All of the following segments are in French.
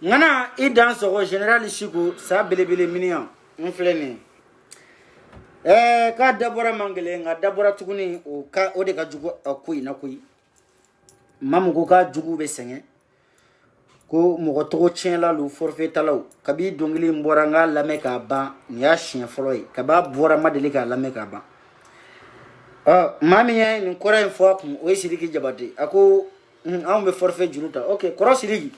ngana i dan sogo général Chico sa belebele miniyan nfleni ka dabora mangele nga dabora tuguni o de ka jugu koyi na koyi mamu ko ka jugu be senge ko mogo togo tienla lu forfait talaw kabi dongili mbora nga lame ka ba ni ya chien folo yi kaba bora madeli ka lame ka ba mami ye ni kora info ko o siriki jabate ako on be forfait juruta okay koro siriki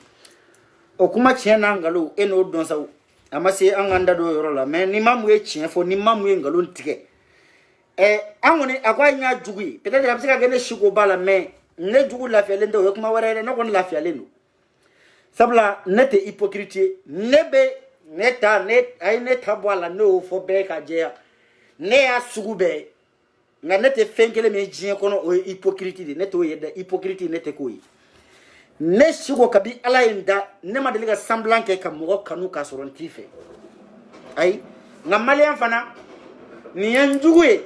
o kuma tiena ngalo eno don saw amase anganda do yoro la mais ni mamu ye chien fo ni mamu ye ngalo ntike angone akwa nya jugui peut-être la psika gene Chico bala mais ne jugu la fiale ndo kuma warere na kon la fiale no sabla nete hypocrite nebe neta net ay neta bwala no fo be ka je ne ya sugube na nete fenkele me jien kono o hypocrite de neto yeda hypocrite nete koyi ne Chico kabi ala inda ne madeli ka semblant ke kam mo kanu ka soron tife ay nga malien fana ni yanjugue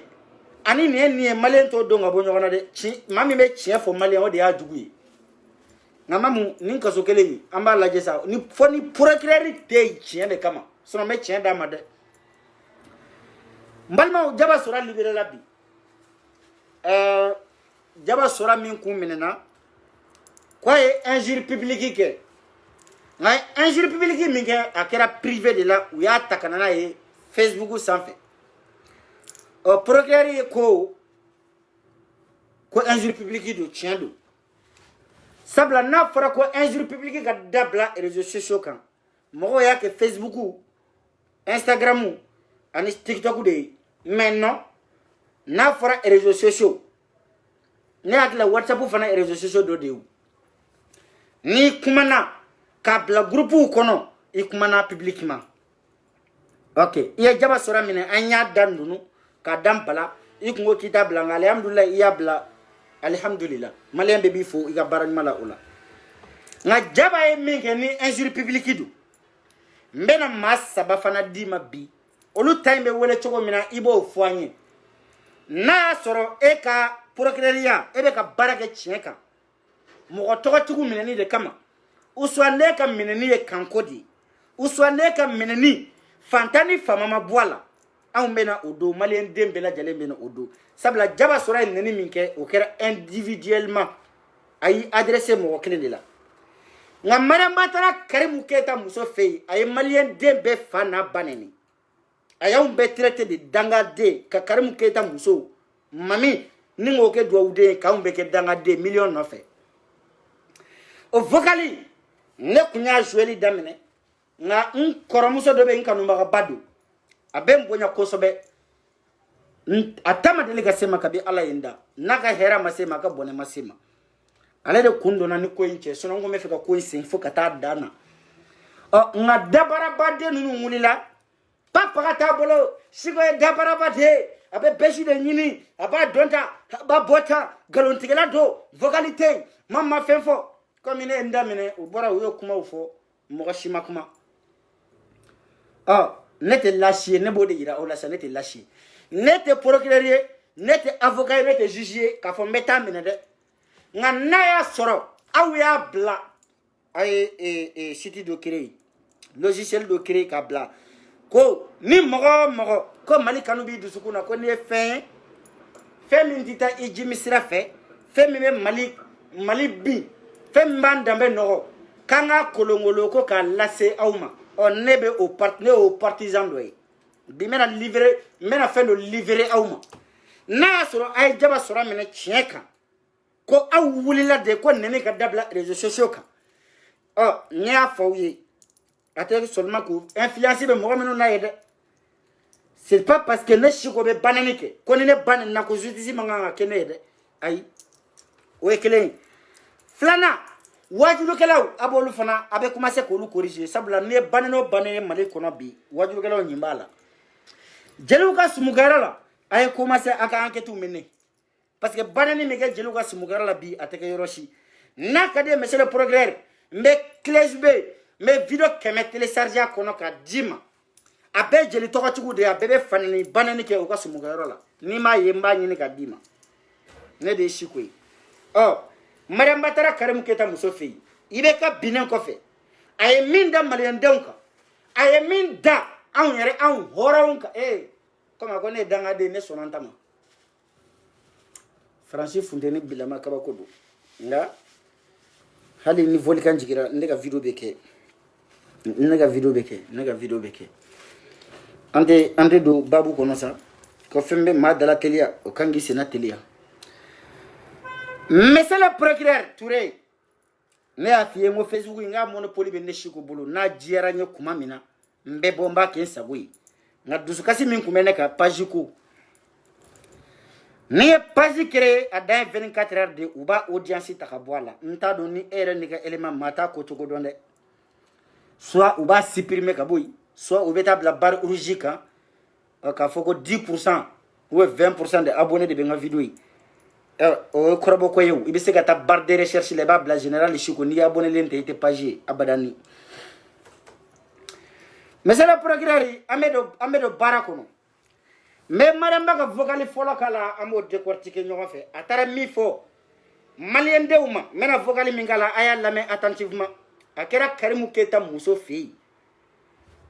ani ni malien to do nga bo nyona de chi mami me chien fo malien o de ya jugue nga mamu nin kaso kele ni amba laje sa ni foni procureur te chien de kama sono me chien da made mbalma jaba sura libéré la bi jaba sura min ku menena quoi injure publique ke ngai injure publique min ke akera privé de la où ya takanana e Facebook sans fait procureur ko injure publique do chien do sabla na fara ko injure publique ga dabla réseaux sociaux kan mogo ya ke Facebook Instagram ani TikTok de maintenant na fara réseaux sociaux ne akla WhatsApp fana réseaux sociaux do de ni kumana kabla groupe kono i kumana publiquement okay iya jaba sora mine anya dandunu ka dambala i kungo kitabla ngale alhamdulillah iya bla alhamdulillah malien be bi fo iga barani mala ula nga jaba e minke ni injure publique du mbena massa ba fana dima bi olu taimbe wele chogo mina ibo foanye na soro e ka procureuria e be ka barake chieka mo togo tugu mineni de kama uswane ka mineni e kankodi uswane ka mineni fantani famama boala an bena odo malien dembe la jale bena odo sabla jaba sora neni minke o kera individuellement ay adressé mo kelen de la nga madame batara Karim Keita muso fei ay malien dembe fana baneni ayam be traité de danga de ka Karim Keita muso mami ningo ke do ude ka umbe ke danga de million no fe o vocali ne kunya joueli damene nga koromuso dobe nkanu maka badu abem bonya kosobe atama delega sema kabi ala yenda naka hera masema ka bone masema ale de kundo na ni ko inche sono ngome fika ko inse fo kata dana nga dabara bade nunu mulila papa kata bolo sigo e dabara bade abe beshi de nyini aba donta ba bota galontigela do vocalité mama fenfo comme ine ndamene ubora uyo kuma ufo mogashima kuma nete lâché ne bode ira ola sa nete lâché nete procureur nete avocat nete juge ka fo meta menede nga naya soro awya bla ay site do créer logiciel do créer ka bla ko ni mogo ko mali kanu bi dusukuna ko ne fin min tita ijimi sira fe mi me mali bi fem bandambe no kanga kolongolo ko ka lasse awma on nebe au partenaire au partisan doy bi mena livrer mena fait le livrer awma na soro ay jaba soro mena chieka ko awulila de ko nene ka dabla réseaux sociaux ka nya fawye ate seulement ko influencer be mo meno na yede c'est pas parce que ne Chico be bananike ko ne banan na ko justice manga kenede ay o ekelen flana wajulu kelaw abolu fana abe commencer ko lu corriger sabla ne banano banane mali kono bi wajulu kelaw nyimbala jelu ka sumugara la ay commencer aka enquête mene parce que banane mege jelu ka sumugara la bi ateke yoroshi nakade monsieur le progrès me clé be me video keme télécharger kono ka dima abe jeli to ko de abe fanani banane ke o ka sumugara la ni ma yemba nyini ka dima ne de Chico madame batara Karim Keita muso fei ibe ka binen ko fe a ye min da maliɲɛndenw kan a ye min da anw yɛrɛ anw hɔrɔnw kan comme a ko ne ye dangaden ne sɔnna n ta ma faransi funteni bilama kabako don nka hali ni folikan jigira ne ka video bɛ kɛ ne ka video bɛ kɛ an tɛ don babu kɔnɔ sa ko fɛn bɛ maa dala teliya o kan k'i senna teliya monsieur le procureur Touré ne y'a f'i ye n ko Facebook n k'a monopole bɛ ne siko bolo n'a diyara n ye kuma min na n bɛ bɔ n b'a kɛ n sago ye nka dusukasi min tun bɛ ne kan page ko n'i ye page créé a dan ye 24 heures de u b'a audience ta ka bɔ a la n t'a dɔn ni e yɛrɛ n'i ka élément maa t'a ko cogo dɔn dɛ soit u b'a supprimer ka bɔ yen soit u bɛ taa bila barre rouge kan k'a fɔ ko 10% ou 20% de abonnés de bɛ n ka video ye o ye kɔrɔbɔ ko ye o i bɛ se ka taa barre de recherche la i b'a bila général Chiko n'i abonné len tɛ i tɛ page ye abadani monsieur le procureur an bɛ don baara kɔnɔ mais Mariam ba ka vocal fɔlɔ k'a la an b'o décortiquer ɲɔgɔn fɛ a taara min fɔ maliyɛndenw ma n bɛna vocal min k'a la a y'a lamɛn attentivement a kɛra Karimu Keyita muso fɛ yen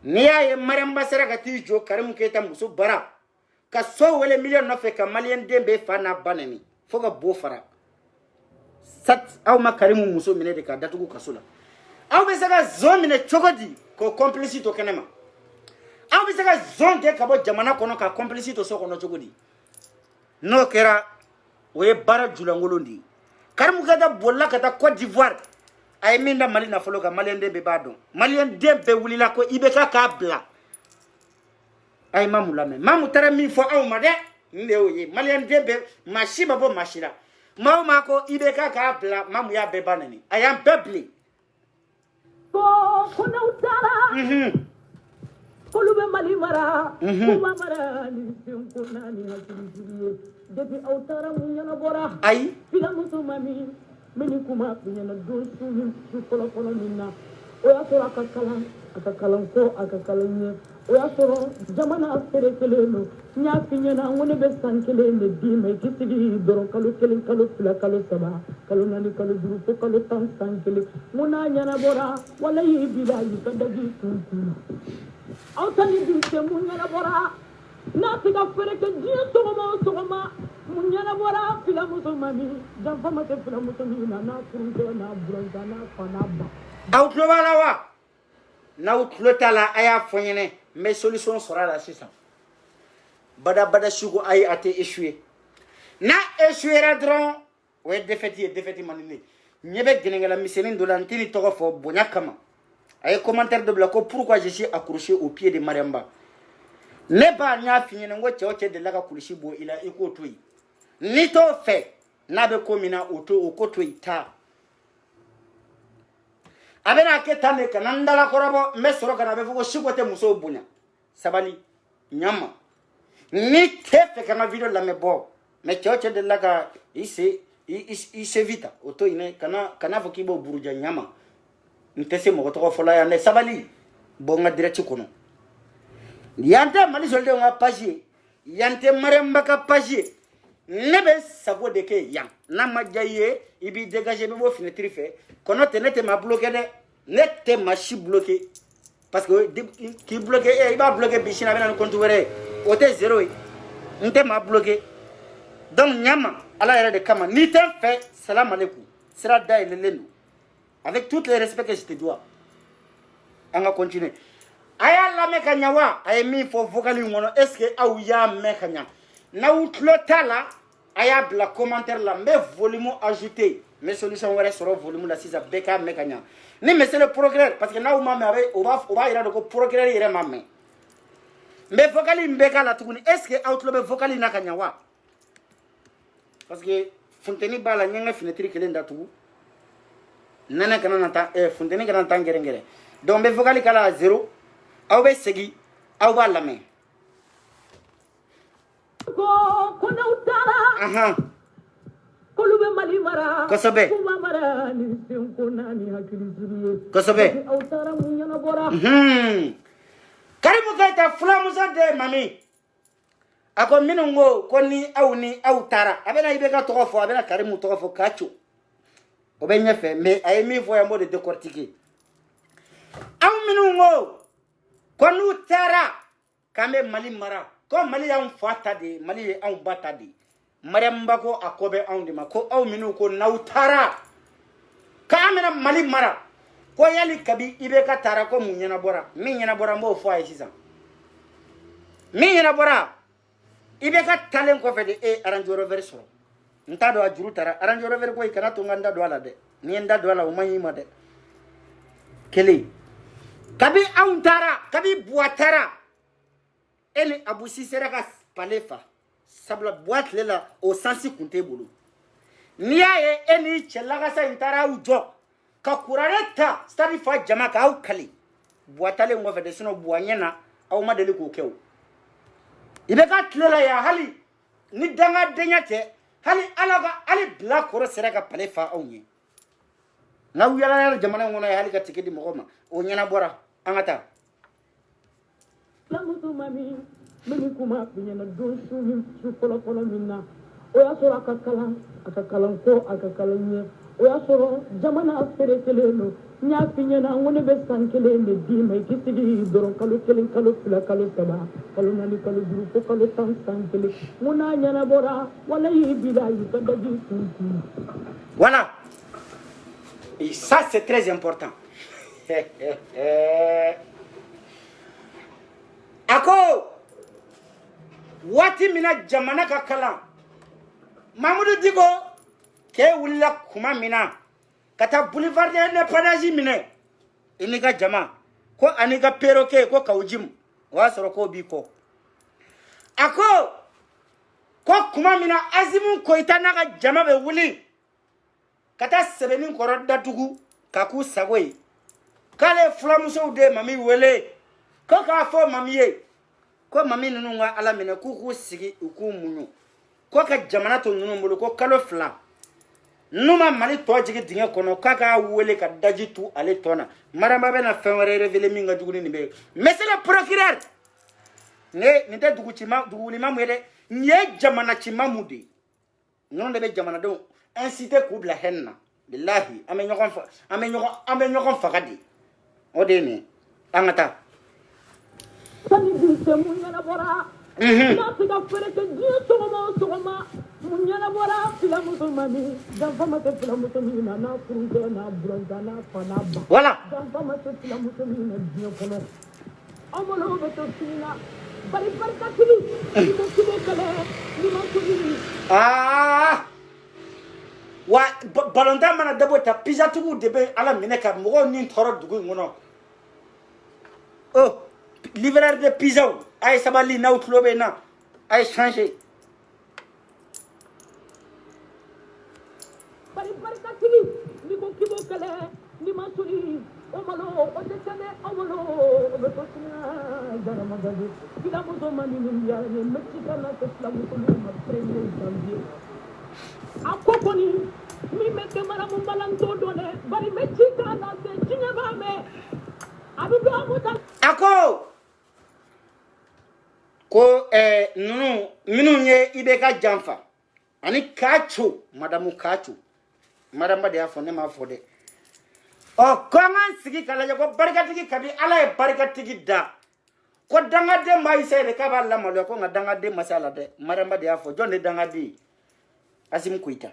n'i y'a ye Mariam ba sera ka t'i jɔ Karimu Keyita muso bara ka so wele million nɔfɛ ka maliyɛnden bɛɛ fa n'a ba nɛni fo ka bo fara sat aw ma Karimu muso minɛ de k'a datugu kaso la aw bɛ se ka zon minɛ cogo di k'o complice to kɛnɛ ma aw bɛ se ka zon kɛ ka bɔ jamana kɔnɔ ka complice to so kɔnɔ cogo di n'o kɛra o ye baara julankolon de ye Karimu Keyita bolila ka taa Côte d'Ivoire a ye min da Mali nafolo kan maliyɛnden bɛɛ b'a dɔn maliyɛnden bɛɛ wulila ko IBK k'a bila a ye Mamu lamɛn Mamu taara min fɔ anw ma dɛ n de y'o ye maliyɛnden bɛɛ maa si ma bɔ maa si la maa o maa ko IBK k'a bila Mamu y'a bɛɛ ba nɛni a y'an bɛɛ bilen ko n'aw taara k'olu bɛ Mali mara k'u ma mara ni senko n'a ni hakilitigi ye depuis aw taara mun ɲɛnabɔra ayi filamuso ma min ni kuma f'i ɲɛna don su fɔlɔfɔlɔ min na o y'a sɔrɔ a ka kalan ko a ka kalan ɲɛ o y'a sɔrɔ jamana feere kelen don n y'a f'i ɲɛna n ko ne bɛ san kelen de d'i ma i k'i sigi dɔrɔn kalo kelen kalo fila kalo saba kalo naani kalo duuru fo kalo 10 san kelen n ko n'a ɲɛnabɔra walayi bilahi ka daji kun aw ta ni dun tɛ mun ɲɛnabɔra n'a tɛ ka feere kɛ diɲɛ sɔgɔma o sɔgɔma mun ɲɛnabɔra filamuso ma min janfa ma kɛ filamuso min na n'a furumuso n'a buranza n'a fa n'a ba aw tulo b'a la wa n'aw tulo t'a la a y'a fɔ n ɲɛnɛ n bɛ solution sɔrɔ a la sisan badabada sugu ayi a tɛ échouer n'a échouera dɔrɔn o ye défaite ye défaite man di ne ɲɛ bɛ gɛnɛgɛla misɛnnin dɔ la n tɛ nin tɔgɔ fɔ bonya kama a ye commentaire dɔ bila ko pourquoi je suis accroché au pied de Mariam Ba ne ba n y'a f'i ɲɛna n ko cɛ o cɛ delila ka kulusi bɔ i la i k'o to yen n'i t'o fɛ n'a bɛ ko min na o ko to yen taa a bɛna kɛ tan de kana n dalakɔrɔbɔ n bɛ sɔrɔ ka na a bɛ fɔ ko Chiko tɛ musow bonya sabali ɲama n'i tɛ fɛ ka n ka video lamɛn bɔ mais cɛ o cɛ delila ka i se vita o to yen dɛ kana fɔ k'i b'o buruja ɲama n tɛ se mɔgɔ tɔgɔ fɔla yan dɛ sabali bɔ n ka direct kɔnɔ yan tɛ Mali solidenw ka page ye yan tɛ Mariam Ba ka page ye ne bɛ sago de kɛ yan n'a ma diya i ye i b'i dégager i bɛ bɔ fenêtre fɛ kɔnɔ tɛ ne tɛ maa bloqué dɛ ne tɛ maa si bloqué parce que k'i bloqué i b'a bloqué bi sini a bɛ na ni compte wɛrɛ ye o tɛ zéro ye n tɛ maa bloqué donc ɲama ala yɛrɛ de kama n'i tɛ n fɛ salam aleikum sira dayɛlɛlen don avec tout le respect que je te dois an ka continuer a y'a lamɛn ka ɲa wa a ye min fɔ vocal in kɔnɔ est ce que aw y'a mɛn ka ɲa n'aw tulo t'a la a y'a bila commentaire la n bɛ volume ajouté n bɛ solution wɛrɛ sɔrɔ volume la sisan bɛɛ k'a mɛn ka ɲa ni monsieur le procureur parce que n'aw ma mɛn o b'a yira de ko procureur yɛrɛ ma mɛn n bɛ vocal in bɛɛ k'a la tuguni est ce que aw tulo bɛ vocal in na ka ɲa wa parce que funteni b'a la n ye n ka fenêtre kelen datugu nɛnɛ kana na taa funteni kana na taa n gɛrɛngɛrɛ donc n bɛ vocal k'a la à 0 aw bɛ segin aw b'a lamɛn ko n'aw taara k'olu bɛ Mali mara kosɛbɛ k'u ma mara ni senko n'a ni hakilitigi ye kosɛbɛ aw taara mun ɲɛnabɔra Karimu Keyita fulamuso de mami a ko minnu ko ni aw taara a bɛna IBK tɔgɔ fɔ a bɛna Karimu tɔgɔ fɔ k'a co o bɛ ɲɛfɛ mais a ye min fɔ yan n b'o de décortiquer minungo konu tara kame Mali mara ko Mali ya fata de Mali ya bata de Mariamba ko akobe de ma ko aw minu ko nautara kamera Mali mara ko yali kabi ibe ka tara ko munyana bora min yana bora mo fo ay sisan min yana bora ibe ka talen ko fede e aranjoro verso nta do ajuru tara aranjoro ver ko ikana to nganda do ala de ni nda do ala o manyima de kele kabi tara kabi buatara ele Abu Sisera ka palefa sabla boîte lela au sensi kunte bulu niaye eni chelaga sa intara ujo ka kurareta stadi fa jama ka au kali boitale ngo fede sino boanyena au madeli ko kew ibe ka tlela ya hali ni danga denyate hali alaga ali black koro sera ka palefa au nyi na uyala jamana ngono ya hali ka tikedi mogoma o nyana bora angata lamutu mami mini kuma binyana don su kolo minna o ya soro akakalan ko akakalan o ya soro jamana afere keleno nya binyana ngone be sankele me di mai kisigi doron kalo kelen kalo fila kalo saba kalo nani kalo duru ko kalo sankele muna nyana bora wala yi bidayi kadaji sunti voilà et ça c'est très important ako wati mina jamana ka kalan Mamadou Diko ke wulila kuma mina kata boulevard de l'indépendance mine inika jama ko anika perroquet ko kawjim wa soro ko bi ko ako ko kuma mina azimu ko itana ka jama be wuli kata sebenin koro datugu kaku sagoy kale flamuso de mami wele ko ka fo mami ye ko mami nunu nga ala mine ku sigi ku munyu ko ka jamana to nunu mbulu ko kalo fla numa Mali to jigi dinga kono kaka wele ka daji tu ale tona maramba be na fenwere révéler minga duguni ni be monsieur le procureur ne nte dugu chima dugu ni mamwede nye jamana chima mudi non de be jamana do inciter kubla henna billahi ame nyokon fakadi odeni angata sani dise munyana bora na tiga fere ke jiyo sogoma munyana bora fila musulmani dan fama te fila musulmani na furunke na bronza na fanaba voilà dan fama te fila musulmani na jiyo kono amolo be to fina bari katili ni mo kide kale ni mo kudi wa balonda mana dabo ta pizza tugu debe ala mineka mo ni toro dugu ngono oh livreur de pizza ay sabali na utlobe na ay changer bari katili ni mo kibo kale ni ma suri o malo o desane o malo o be to fina dara magadi kila mo do mani ni ya ni mexicana te fla mo ma premier janvier akokoni mi meke mara mo balanto dole bari mexicana te chinya ba me abi do amuta ako ko nunu minu nye ibe ka jamfa ani kachu madamu kachu madamba de afone ma fode o kongan sigi kala ko barkatigi kabi ala e barkatigi da ko danga de mai sere ka ba la malo ko nga danga de masala de madamba de afo jonde danga de asim kuita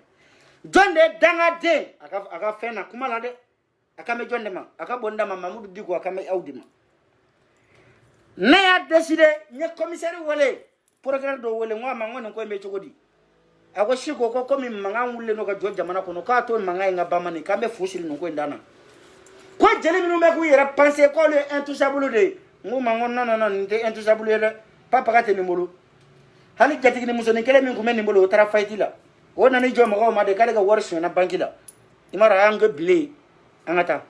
jonde danga de aka fena kuma la de aka me jonde ma aka bonda ma Mamadou Diko aka me awdima ne ya décidé nye commissaire wole procureur do wole ngwa ma ngone ko me chogodi ako shiko ko komi manga wulle no ka jo jamana kono ka to manga nga bamani ka me fusil no ko ndana ko jeli minu me ku yera penser ko le intouchable de nguma ngon non nte intouchable le papa ka te ni mulu hali jatigi ni musoni kele min ko men ni mulu tara faytila o nani jo ma ko ma de kale ga worso na bankila imara anga blé angata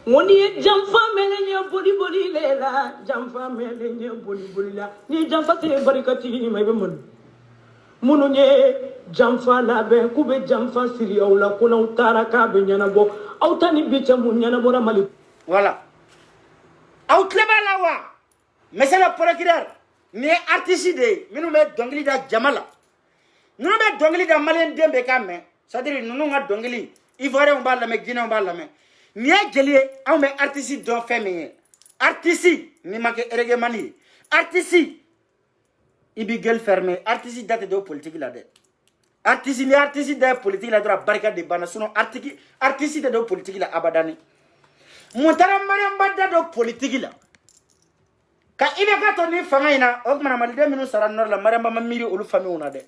Woni jamfa melenye boli lela jamfa melenye boli la ni jamfa te barikati mai be munu nye jamfa la be kube jamfa siri awla kuna utara ka be nyana bo awtani bicha mun nyana bo ramali voilà outleba la wa monsieur le procureur ni artiste de minu me dongli da jamala nunu be dongli da malen dembe kamme c'est-à-dire nunu nga dongli Ivoirien on b'a lamé, Guinée on b'a lamé. Ni est gelé, on met artiste dont fait mais artiste ni manque reggae mani. Artiste il bi gueule fermée. Artiste date de politique là de. Artiste ni artiste de politique là de la barricade de bana sinon artiste de politique là abadani. Montara mariam badda de politique là. Ka ibe ka to ni fanga ina ok mana malide minu sara nor la mariam ba miri olu famille ona de.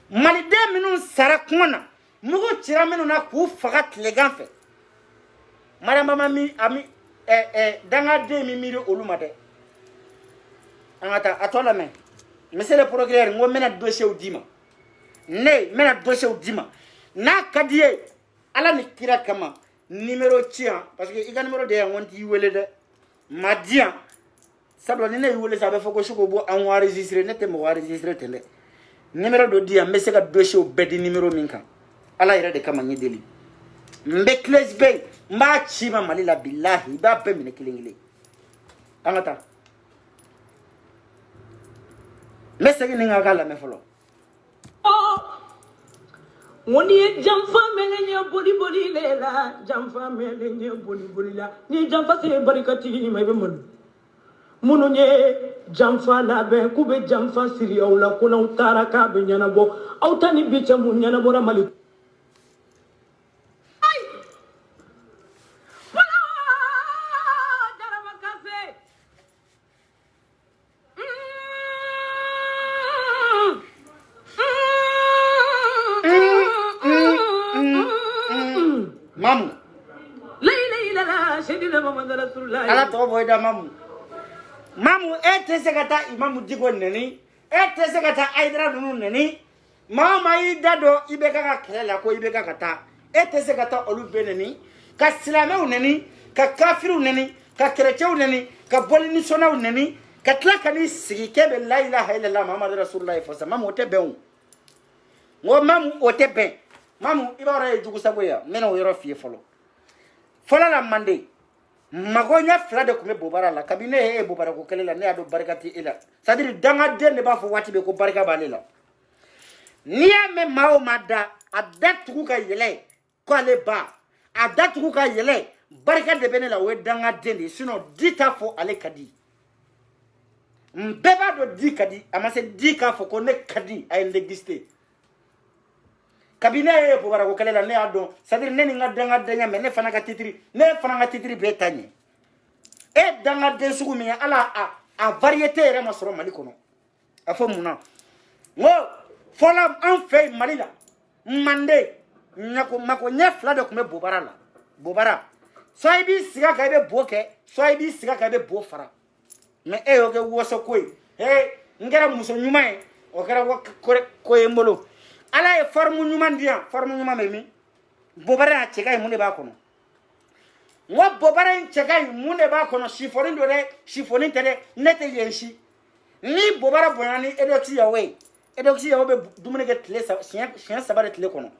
Malide minu sara kuna mugo tira minu na ku faga tlegan fe. Mariam ba mami ami danga de mi miri olu ma de. Angata atola men. Monsieur le procureur ngo mena dossier au dima. Ne mena dossier au dima. Na kadie ala ni kira kama numéro tia parce que iga numéro de ngonti wele de madia sabla ni ne wele sabe foko shuko bo an enregistrer ne te mo enregistrer tele numéro do dia mais c'est ka dossier au bedi numéro minka ala ira de kama ni deli mbe clés be ma chima mali la billahi ba be mine kilingile angata mais c'est que ninga kala me folo Woni jamfa melenya boli lela jamfa melenya boli la ni jamfa se barikati may be munu nye jamfa la be kube jamfa siri awla kuna utara ka be nyana bo awtani bicha mun nyana bo ramali ay wala jarama kase mamu la shedina Muhammad Rasulullah ala to boy da mamu ete sekata imamu digo neni ete sekata aidra nunu neni mama idado ibeka ka kela ko ibeka kata ete sekata olu beneni ka silame neni ka kafiru neni ka chrétien neni ka bolini sona neni ka tlaka ni sigi kebe la ilaha illallah Muhammad Rasulullah fosa mamu ote ben wo mamu ote ben mamu ibara e jugu saboya mena o yoro fie folo fola la mande magonya fla de kume bobara la kabine bobara ko kelela ne ado barikati ila c'est-à-dire danga de ne ba fo wati be ko barika balela niya me mao mada adatu ka yele ko ale ba adatu ka yele barika de benela we danga de sinon dita fo ale kadi mbeba do di kadi amase di ka fo ko ne kadi ay l'exister kabine bobara ko kelela ne ado c'est-à-dire ne nga danga denya me ne fana ka titri betanye e danga den sugu mi ala a variété era masoro mali kono afo muna ngo fola en fait mali la mande nyako mako nyefla de kuma bobara so ibi siga ka be boke so ibi siga ka be bo fara me e o ke woso koy ngera muso nyuma e o kera ko embolo ala e formu nyuma memi bobara a chega e munde ba kono wa bobara en chega e munde ba kono chifonin do de chifonin tede nete yenshi ni bobara bonani edoxi yawe be dumune ke tele sa chien sabare tele kono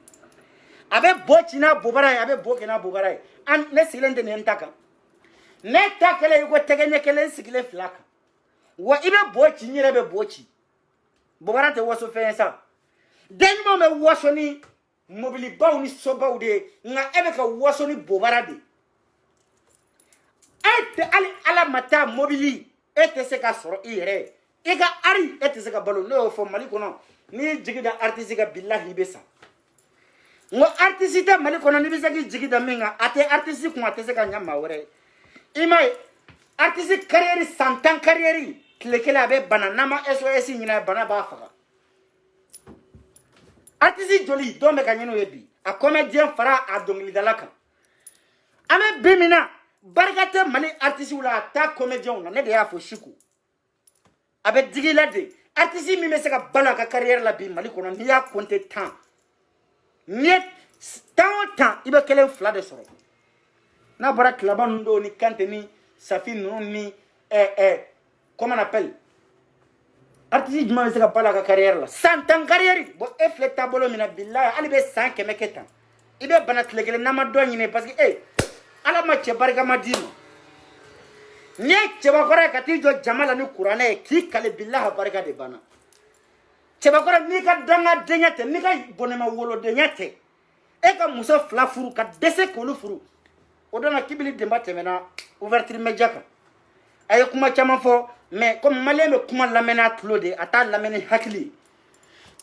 abe bochina bobara abe bokena bobara an ne silende ne ntaka ne takele ko tegenye kele sikile flaka wa ibe bochi nyire be bochi bobara te woso fensa denmo me wasoni mobili baw ni sobaw de nga ebe ka wasoni bobara de ete ala mata mobili ete se ka soro ire ega ari ete se ka balo no fo mali kono ni jigida artiste ka billahi besa ngo artiste mali kono ni bisa ki jigida minga ate artiste ko ate se ka nyama wore imay artiste carrière santan carrière klekela be banana ma SOS nyina bana ba faga artiste joli dombe ka nyino yebi a comédien fara a dongli dalaka ame bimina barkate mali artiste wala ta comédien na ne de ya fo shiku abe digila de artiste mi me se ka bala ka carrière la bi mali kono ni ya compter temps net temps ibe kelen fla de soro na bara klaban ndo ni kante ni safin non ni comment on appelle artiste juma se ka bala ka carrière la 100 ans carrière bo efle tabolo mina billahi ali be 100 kemeketa ibe bana tlegele na ma do nyine parce que ala ma che barka madino nye che ba kora ka ti jo jamala ni qur'ane ki kale billahi barka de bana che ba kora ni ka danga denyate ni ka bonema wolo denyate e ka muso fila furu ka dɛsɛ k'olu furu o donna Kibili Demba tɛmɛna ouverture média kan a ye kuma caman fɔ mais comme malien bɛ kuma lamɛn n'a tulo de a t'a lamɛn ni hakili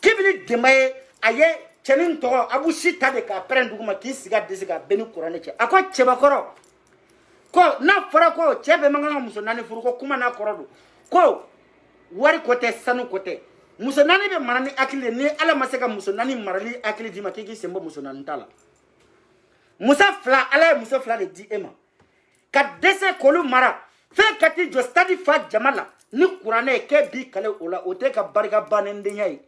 Kibili Demba ye a ye cɛnin tɔgɔ Abu Sita de k'a pɛrɛn duguma k'i sigi a disi kan bɛɛ ni kuranɛ cɛ a ko cɛbakɔrɔ ko n'a fɔra ko cɛ bɛɛ man kan ka muso naani furu ko kuma n'a kɔrɔ don ko wari ko tɛ sanu ko tɛ muso naani bɛ mara ni hakili ni Ala ma se ka muso naani marali hakili d'i ma k'i k'i sen bɔ muso naani ta la musa fila Ala ye muso fila de di e ma ka dɛsɛ k'olu mara fɛn ka t'i jɔ stade fa jama la ni kuranɛ ye k'e b'i kale o la o tɛ ka barika banendenya ye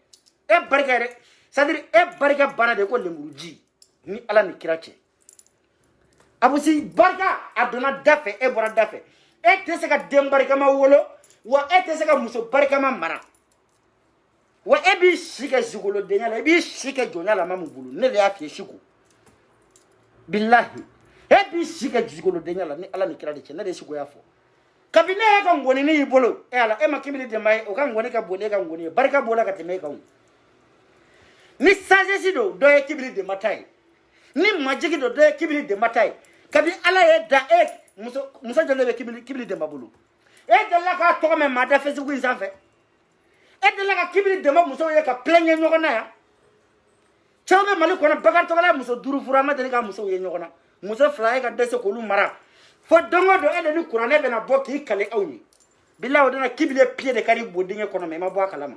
e barika yɛrɛ c'est-à-dire e barika banna de ko lemuruji ni Ala ni kira cɛ Abusi barika a donna da fɛ e bɔra da fɛ e tɛ se ka den barikama wolo wa e tɛ se ka muso barikama mara wa e b'i si kɛ zikolodenya la e b'i si kɛ jɔnya la ma mun bolo ne de y'a f'i ye siko bilahi e b'i si kɛ zikolodenya la ni Ala ni kira de cɛ ne de siko y'a fɔ kabini ne ye ka ngɔnini y'i bolo e Ala e ma Kibili Demba ye o ka ngɔni ka bon ne ka ngɔni ye barika b'o la ka tɛmɛ e kan ni sagesse do dɔ ye Kibili Demba ta ye ni majigi do dɔ ye Kibili Demba ta ye kabi Ala ye da e muso jɔlen bɛ Kibili Demba bolo e delila k'a tɔgɔ mɛn maa da Facebook in sanfɛ e delila ka Kibili Demba musow ye ka plaigner ɲɔgɔn na yan cɛw bɛ Mali kɔnɔ Bakari Tɔgɔla ye muso 5 furu a ma deli ka musow ye ɲɔgɔn na muso 2 ye ka dɛsɛ k'olu mara fo don o don e de ni kuranɛ bɛna bɔ k'i kale aw ye bilahi o donna Kibili ye pied de kari bo dingɛ kɔnɔ mais e ma bɔ a kalama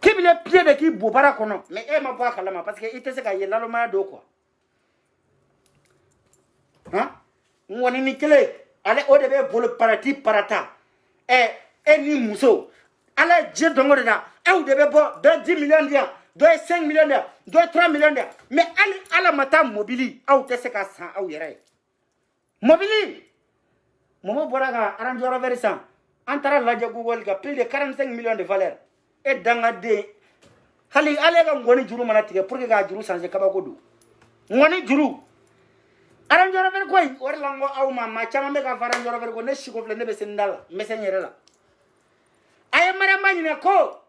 Kibili ye pied de k'i bo bara kɔnɔ mais e ma bɔ a kalama parce que i tɛ se ka ye lalomaya do quoi ngɔni ni kelen ale o de bɛ bolo parati parata e ni muso Ala ye diɲɛ dɔn o de la aw de bɛ bɔ dɔ 10 millions di yan dɔ ye 5 millions di yan dɔ ye 3 millions di yan mais hali Ala ma taa mobili aw tɛ se ka san aw yɛrɛ ye mobili Momo bɔra ka Range Rover san an taara lajɛ Google ka plus de 45 millions de valeur e dangaden hali ale ka ngɔni juru mana tigɛ pour que k'a juru changer kabako don ngɔni juru Range Rover ko in o de la n ko aw ma caman bɛ ka fɔ Range Rover ko ne siko filɛ ne bɛ se n da la n bɛ se n yɛrɛ la a ye Mariama ɲininka ko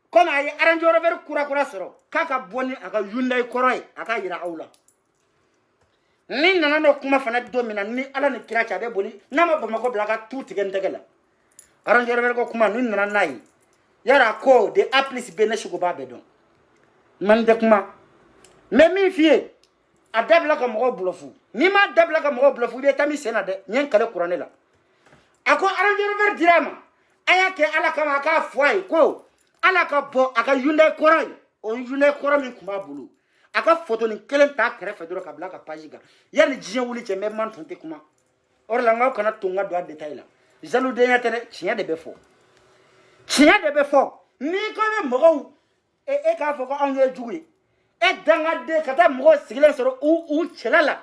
comme a ye Range Rover kura sɔrɔ k'a ka bɔ ni a ka Hyundai kɔrɔ ye a ka yira aw la ni nana n'o kuma fana don min na ni Ala ni kira cɛ a bɛ boli n'a ma Bamakɔ bila a ka tu tigɛ n tɛgɛ la Range Rover ko kuma ni nana n'a ye yara ko de A plus B ne siko b'a bɛɛ dɔn man tɛ kuma mais min f'i ye a dabila ka mɔgɔw blufu n'i ma dabila ka mɔgɔw blufu i bɛ taa min sen na dɛ n ye n kale kuranɛ la a ko Range Rover dira ma a y'a kɛ Ala kama a k'a fɔ a ye ko Ala ka bɔ a ka Hyundai kɔrɔ ye o Hyundai kɔrɔ min tun b'a bolo a ka photo ni kelen ta kɛrɛfɛ dɔrɔn ka bila a ka page kan yanni diɲɛ wuli cɛ mɛ man tun tɛ kuma o de la n k'aw kana to n ka don a détail la jaludenya tɛ dɛ tiɲɛ de bɛ fɔ tiɲɛ de bɛ fɔ n'i ko bɛ mɔgɔw e k'a fɔ ko anw ye jugu ye e dangaden ka taa mɔgɔw sigilen sɔrɔ u cɛla la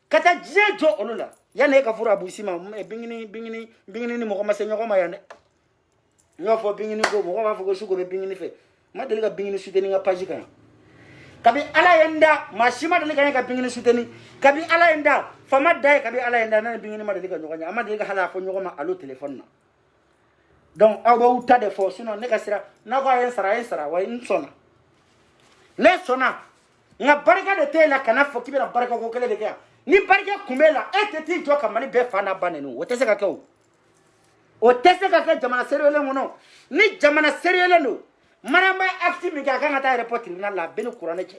ka taa diɲɛ jɔ olu la yanni e ka furu Abusi ma bingini ni mɔgɔ ma se ɲɔgɔn ma yan dɛ n y'o fɔ bingini ko mɔgɔ b'a fɔ ko suko bɛ bingini fɛ n ma deli ka bingini soutenir n ka page kan kabi Ala ye n da maa si ma deli ka n ka bingini soutenir kabi Ala ye n da fama da ye kabi Ala ye n da ne ni bingini ma deli ka ɲɔgɔn ye a ma deli ka hali a fɔ ɲɔgɔn ma allo téléphone na donc aw b'aw ta de fɔ sinon ne ka sira n'a ko a ye n sara wa n sɔnna ne sɔnna nka barika de t'e la kana fɔ k'i bɛna barika ko kelen de kɛ yan ni barika kun b'e la e tɛ t'i jɔ ka Mali bɛɛ fa n'a ba nɛni o tɛ se ka kɛ o tɛ se ka kɛ jamana seriyelen kɔnɔ ni jamana seriyelen don Mariama ye acte min kɛ a kan ka taa aéroport tribunal la a bɛɛ ni kuranɛ cɛ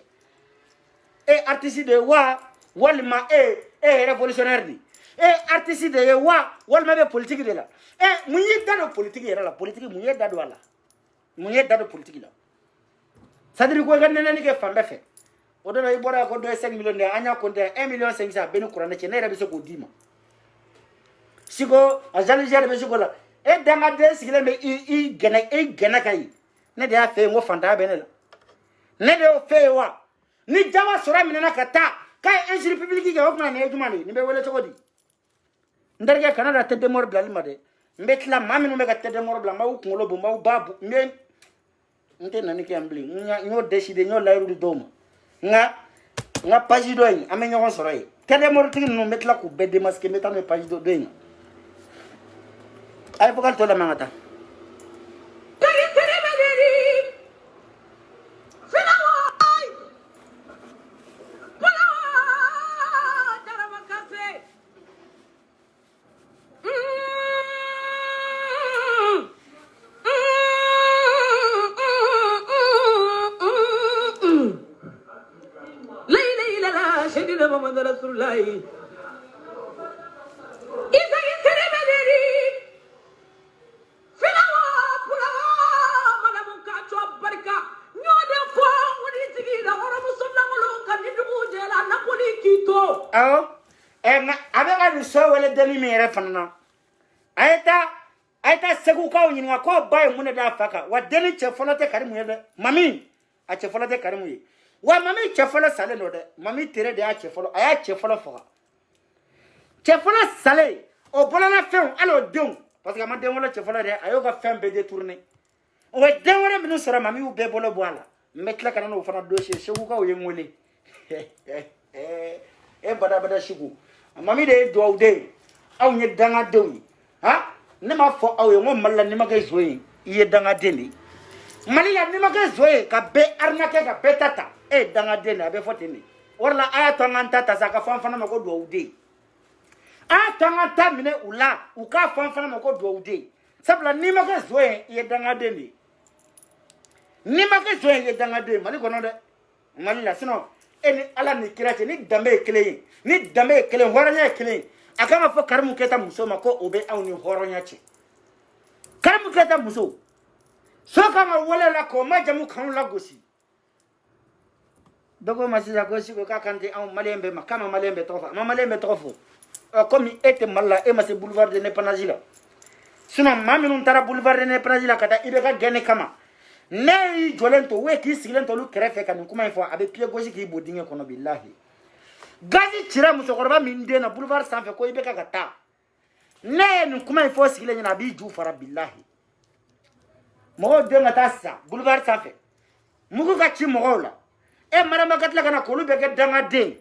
e artiste de ye wa walima e ye révolutionnaire de e artiste de ye wa walima bɛ politique de la mun y'i da don politique yɛrɛ la politique mun y'e da don a la mun y'e da don politique la c'est-à-dire ko i ka nɛnɛni kɛ fan bɛɛ fɛ o de la i bɔra yan ko dɔ ye 5 millions de an y'a compter 1 million 500 a bɛɛ ni kuranɛ cɛ ne yɛrɛ bɛ se k'o d'i ma siko a jalisiya de bɛ siko la e dangaden sigilen bɛ i gɛnɛ ka ye ne de y'a fɛ yen ko fantanya bɛ ne la ne de y'o fɛ yen wa ni Jama sɔrɔ minɛna ka taa k'a ye injure publique kɛ o tuma nin ye juma de ye nin bɛ wele cogo di n terikɛ kana da tête de mort bilali ma dɛ n bɛ tila maa minnu bɛ ka tête de mort bila n b'aw kunkolo bɔ n b'aw ba n bɛ n tɛ nani kɛ yan bilen n y'o décidé n y'o layiru di dɔw ma n ka page dɔ in an bɛ ɲɔgɔn sɔrɔ yen tête de mort tigi ninnu n bɛ tila k'u bɛɛ démasquer n bɛ taa n'o ye page dɔ in na a ye vocal tɔ lamɛn ka taa. Ashhadu Muhammad Rasulullah. Isa Isere Filawa Pulawa Madam Kacho Barka. No de fo woni tigi da woro musonna ngolo kan ni dugu jela Napoli kito. Awo abega du so wala demi mere fanana. Ayta segu ka nyinga ko bay mun da faka wa deni che folote karimu yede mami a che folote karimu yi wa mami che folo sale no de mami tere de a che folo aya che folo fo che folo sale o bolana fen alo deun parce que ma den wala che folo de ayo ga fen be détourner o den wala minu sura mami u be bolo boala metla kana no fana dossier segu ka o yengole bada shigu mami de do de aw nye danga dewi ha ne ma fo aw yo malla ni ma kay zoyi iye danga deni mali la ni ma kay zoyi ka be arnake ka be tata danga deni abe fotini wala aya tanga tata saka fanfana mako do ude a tanga ta mine ula u ka fanfana mako do ude sabla ni ma kay zoyi iye danga deni ni ma kay zoyi iye danga deni mali kono de mali la sino eni ala ni kirate ni dambe kele ni dambe kele horanya kele akama fo karamu keta muso mako obe awni horonya che karamu keta muso so kama wala la ko majamu kan la gosi dogo masisa gosi ko kakante aw malembe makama malembe tofa ma malembe tofo comme ete malla e mase boulevard de Nepanazila sino maminun tara boulevard de Nepanazila kata ibe ka gene kama ne jolento we ki silento lu krefe kan kuma ifo abe pie gosi ki bodinge kono billahi gazi tira muso korba minde na boulevard sanfe ko ibe ka gata ne ni kuma ifo sigile nyina bi ju fara billahi mo de ngata sa boulevard sanfe mugo ka chi mo la e mara magatla kana ko lu be ga danga de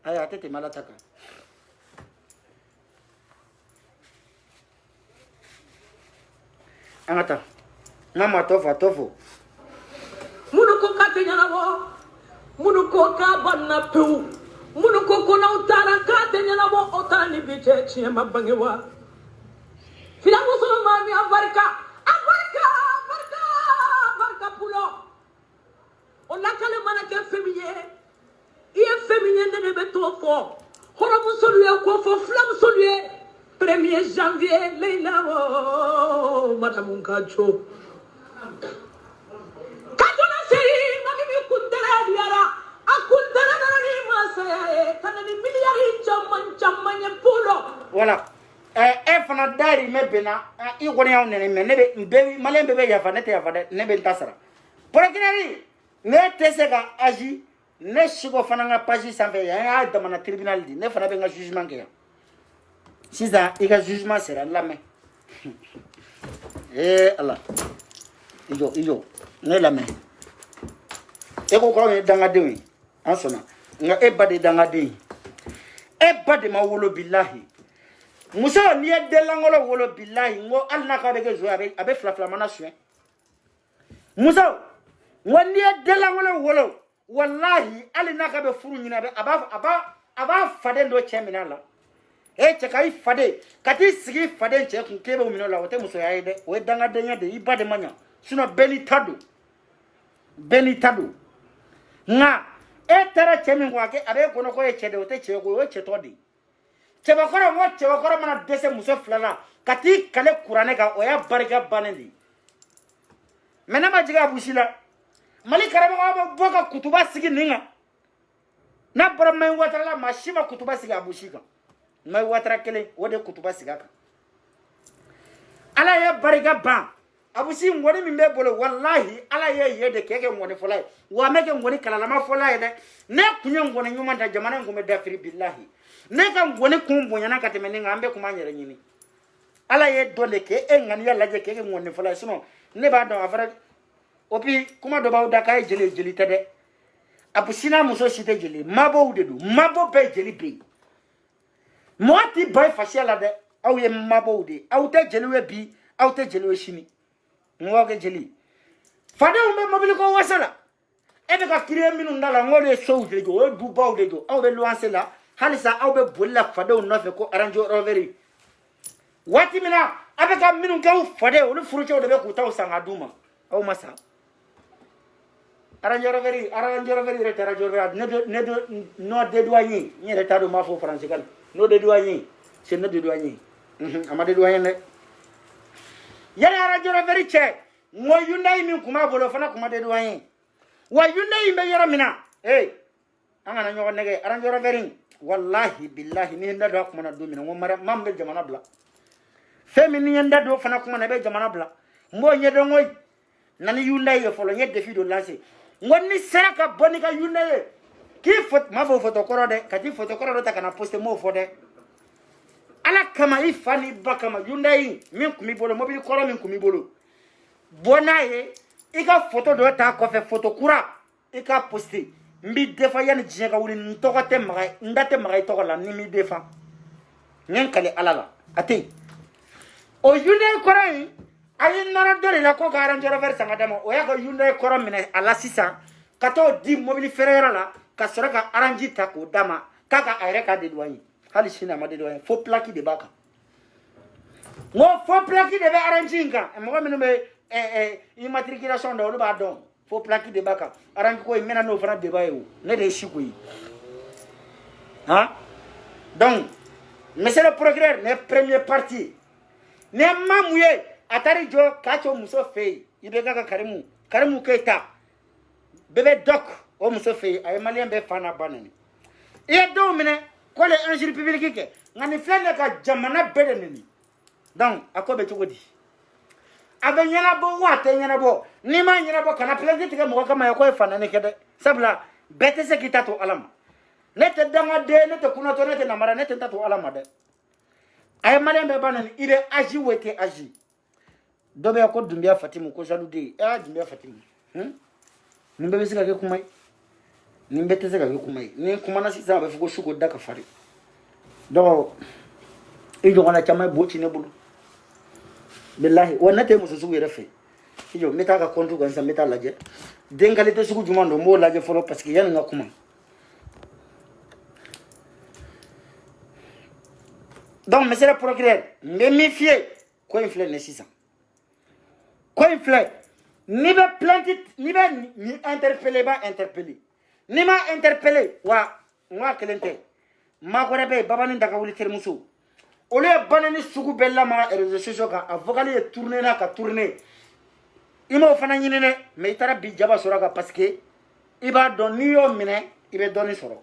aya tete malataka angata mama tofo Munu ko katenya na wo munu ko ka banna pu munu ko na utara katenya na wo otani biche chema bangewa fila musulman mi abarka pulo on la kale mana ke féminin ie féminin de be to fo horo musulye ko fo flam musulye 1er janvier leila wo madame Kacho voilà fana dari me bena I goni yaw nene me ne be malembe be yafa ne te yafa ne be tasara prokinari ne tese ga aji ne shigo fana nga page sanfe ya damana tribunal di ne fana be nga jugement ke ya siza iga jugement sera la me Allah ijo ne la me ko ko ne danga dewi ansona nga bade danga dewi bade ma wolo billahi muso ni de langolo wolo billahi ngo alna ka be zo abe flafla mana sué muso ngo ni de langolo wolo wallahi alna ka be furu nyina be aba fade ndo chemina la che kai fade kati sigi fade che kun kebe umino la wote muso yayi de we danga de nya de ibade manya sino beni tadu nga tara chemi ngwake abe kono ko chede wote che ko we che todi cheba koro mana dese muso flala kati kale kurane ka oya barika banendi mena majiga bushila mali karama wa boka kutuba sigi ninga na bora mai watara la mashima kutuba sigi abushika mai watara kele wode kutuba sigaka ala ya barika ban abusi ngoni mimbe bolo wallahi ala ye de keke ngoni folai wa meke ngoni kala ma folai de ne kunye ngoni nyuma da jamana ngome da firi billahi ne ka ngoni kumbunya na kateme ngambe kumanyere nyini ala ye dole ke ngani ya laje keke ngoni folai sino ne ba do afara opi kuma do ba da kai jeli tede apusina muso site jeli mabo udedu mabo be jeli be moti bay fashiala de aw ye mabo ude aw te jeli we bi aw te jeli we shini ngoge jeli fade umbe mobile ko wasala ebe ka kire minu ndala ngole so de jo du baw de jo aw be luanse la halisa aw be bolla fade no fe ko arrange roveri wati mina abe ka minu ka fade o lu furucho de be ku taw sanga duma aw masa arrangeur veri rete arrangeur ne do no de douanier ni reta do ma fo français kan no de douanier c'est no de douanier ama de douanier ne yana arrangeur veri che mo yundai min kuma bolo fana kuma de douanier wa yundai be yoro mina anga na nyogo nege arrangeur veri wallahi billahi ni nda do kuma na do mina mo mara mambe jamana bla femi ni nda do fana kuma na be jamana bla mo nyedo ngoy nani yundai e folo nye defi do lancer ngoni seraka bonika yundai ki ma fo photo koro de kati photo koro do ta kana poster mo fo de ala kama ifani bakama yundai min kumi bolo mobile koro min kumi bolo bonaye ika photo do ta ko fe photo kura ika poster mbi defa yani jinga wuri ntokote maga ndate maga to la ni mi defa nyen kale alala ati o yundai koro ayi nara dore la ko arrangeur vers sanga demo o ya ko yundai koro mine ala sisa kato di mobile ferera la ka sora ka arrangi ta ko dama kaka ayre ka de douane hali sina ma de douane fo plaki de baka mo fo plaki de be arrangi nga mo mino be immatriculation do lu ba don fo plaki de baka arrangi ko mena no fana de bayo ne de shikoyi donc monsieur le procureur ne premier partie ne mamouye atari jo kacho muso fei ibe gaga karimu keita bebe dok o muso fei ay malien be fana banani e do mine ko le injure public ke ngani flene ka jamana bede nini donc akobe tugodi abe nyana bo wate nyana bo ni ma nyana bo kana plainte ke mo kama yako fana ne kede sabla bete se kitato alama nete danga de nete kuna to nete namara nete tato alama de ay malien be banani ile agi wete agi dobe ko dumbia fatimu ko jalude dumbia fatimu nimbe besika ke kumai nimbe teseka ke kumai ni kumana sisa ba fuko shuko daka fari do ijo kana chama bochi ne bulu billahi wonate musu sugu refe ijo meta ka kontu gansa meta laje dengalite sugu jumando mo laje folo parce que yan nga kuma donc monsieur le procureur me méfier ko infle ne sisa ko infle ni be plainte ni be ni interpeller ba interpeller ni ma interpeller wa kelente ma ko rebe baba ni daga wuli termuso ole banani sugu bella ma réseaux sociaux ka avocat li tourner na ka tourner imo fana nyine mais itara bi jaba sora parce que iba don ni yo mine ibe doni soro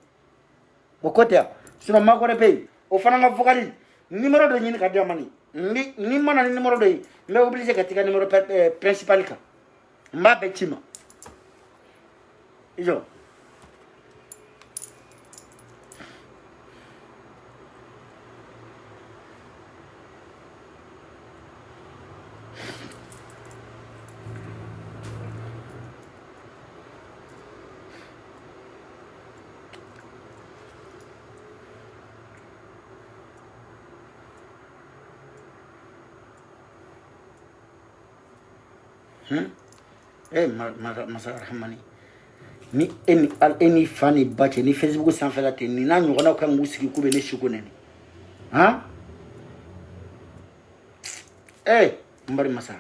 o côté sino ma ko rebe o fana avocat li numéro de nyine ka diamani ni mana ni numéro de mais obligé ka tika numéro principal ka mba betima ijo masa rahmani ni eni fani bache ni Facebook sanfɛ la ten ni na ɲɔgɔnnaw kan k'u sigi k'u bɛ ne sugo nɛni mbari masa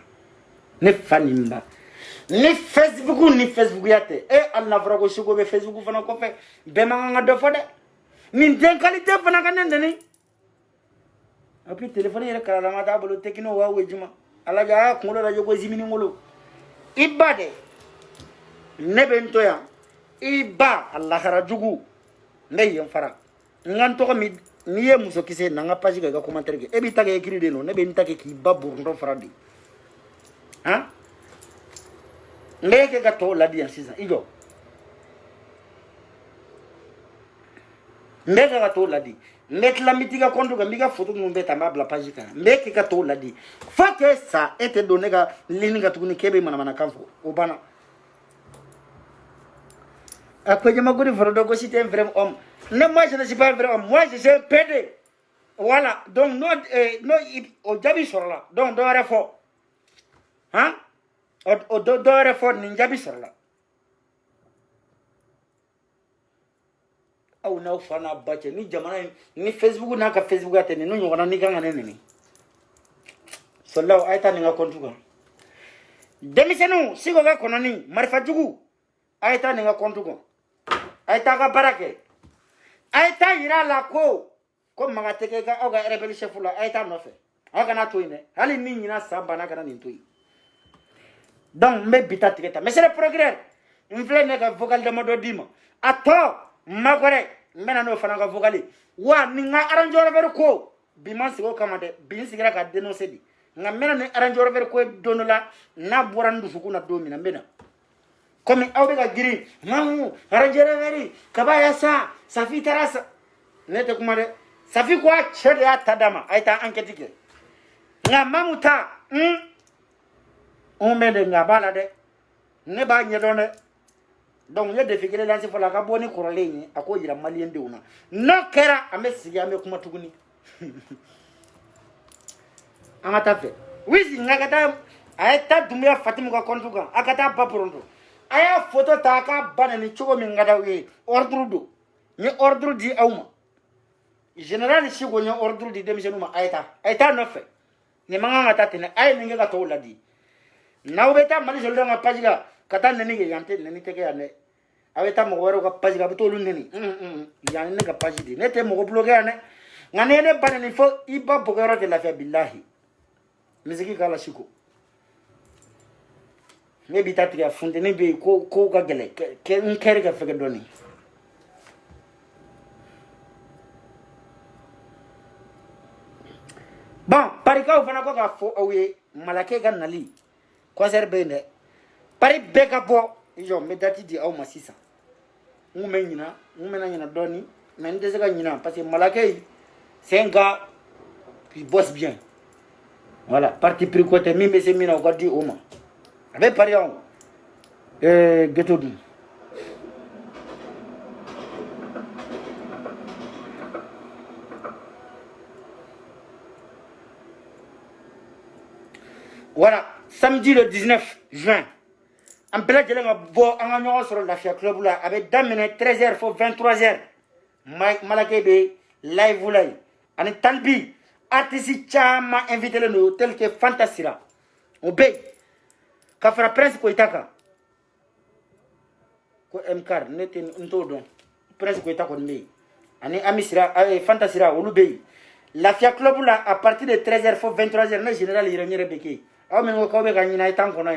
ne fani mba ni Facebook ya tɛ ali n'a fɔra ko sugo bɛ Facebook fana kɔfɛ bɛɛ man kan ka dɔ fɔ dɛ nin den qualité fana ka ne nɛni et puis téléphone yɛrɛ kalalama t'a bolo Tecno Huawei juma alaja a y'a kunkolo lajɛ ko zimini ngolo iba de ne be nto ya iba allahara jugu ne yen fara ngan to mi ni ye muso kise na nga page ga commentaire ke e bi tage écrit de no ne be ntake ki ba burndo fara di ne ke ga to la di assisa ijo ne ga to la di net la mitiga kontu ga miga photo mo beta ma bla page ka ne ke ga to la di faut que ça était donné ga lini ga tukuni kebe mana kanfo o bana après je m'agoude Frodo si t'es un vrai homme ne moi je ne suis pas un vrai homme moi je suis un PD voilà donc non au jabi sur là donc do refo o do refo ni jabi sur là aw na fana bache ni jamana ni Facebook na ka Facebook atene no nyona ni kanga nene sallahu ayta ni nga kontuga demisenu sigo ga konani marifa jugu Aïta n'est pas contre quoi. Aïta ka barake. Aïta ira la ko. Comme magateke ka oga rebel chef la aïta no fait. Oga na toine. Ali ni na samba na kana ni toy. Donc me bita tiketa. Mais c'est le progrès. Une fleur n'est que vocal de modo dima. Attends, magore. Mena no fana ka vocali. Wa ni nga arrangeur ver ko. Biman sigo kamade. Bin sigira ka dénoncer di. Nga mena ni arrangeur ver ko donola na borandu sukuna domina mena. Comme aw be ka giri. Mamu arrangeur veri kabaya sa fi terasa. Nete kuma de. Ça fait quoi chéri ya tadama aita enquête ke. Nga mamuta on met de nga bala de. Ne ba nyedone. Donc il y a des filles qui lancent pour la cabone corolée à quoi il y a malien de una. Non kera a messi ya me kuma tuguni. Amata fait. Oui, si ngakata aita dumia Fatima ka kontuga akata papurondo. Aya photo taka bana ni chogo mingada we ordre do. Ni ordre di awma. Général si go ni ordre di demissionuma aita no fait. Ni manga ngata tene ay ninga ka to ladi. Na ubeta mali jolda nga pajiga kata neni ke yante neni teke ane aweta mo waro ka pajiga betolu neni yani ne ka pajidi nete mo bloquer ane ngane ne banani fo iba bogoro de la fa billahi miziki kala shiko ne bitati ya funde ne be ko ka gele ke nkere ka feke doni bon parika fana ko ka fo awe malake ga nali concert bene pari beka bo ijo medati di aw masisa ngume nyina ngume na nyina doni mais ndese ka nyina parce que malakay c'est un gars qui bosse bien voilà parti pris côté mi mais c'est mina ko di oma avec pari on ghetto du voilà samedi le 19 juin en plein de la bo en sur la Fia Club là avec damene 13h faut 23h malake be live lay ani talbi artiste chama invité le hôtel que Fantasira obey ka fra prince ko itaka ko mkar nete ntodo prince ko itaka ni ani amisira Fantasira olubey la Fia Club là à partir de 13h faut 23h le général iranien beke aw men ko be gagner na tan kono